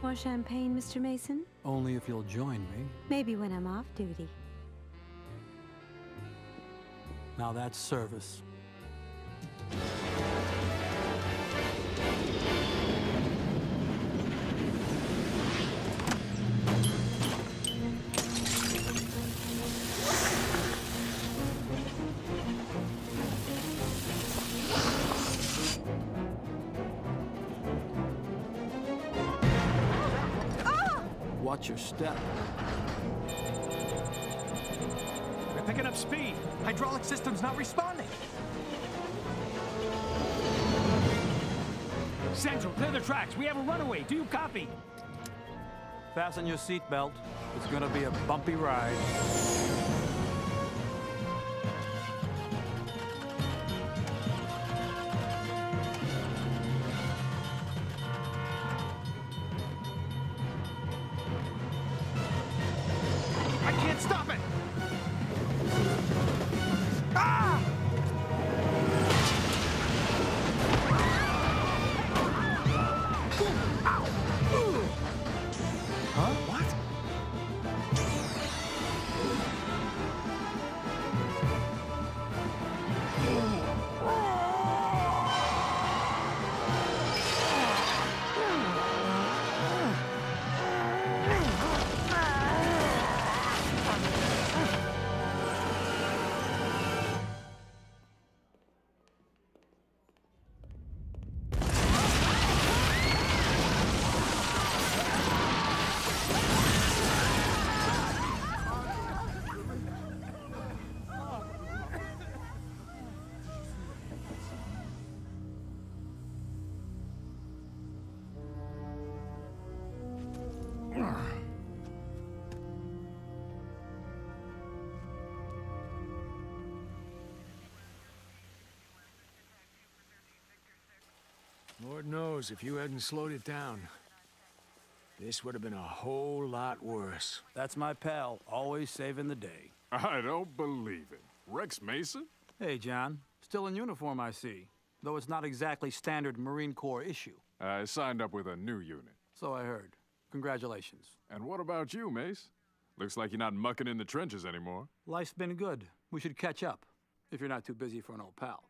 More champagne, Mr. Mason? Only if you'll join me. Maybe when I'm off duty. Now that's service. Watch your step. We're picking up speed. Hydraulic system's not responding. Central, clear the tracks. We have a runaway. Do you copy? Fasten your seatbelt. It's gonna be a bumpy ride. I can't stop it! Ah! Ow! Huh? What? Lord knows if you hadn't slowed it down, this would have been a whole lot worse. That's my pal, always saving the day. I don't believe it. Rex Mason? Hey, John. Still in uniform, I see. Though it's not exactly standard Marine Corps issue. I signed up with a new unit. So I heard. Congratulations. And what about you, Mace? Looks like you're not mucking in the trenches anymore. Life's been good. We should catch up, if you're not too busy for an old pal.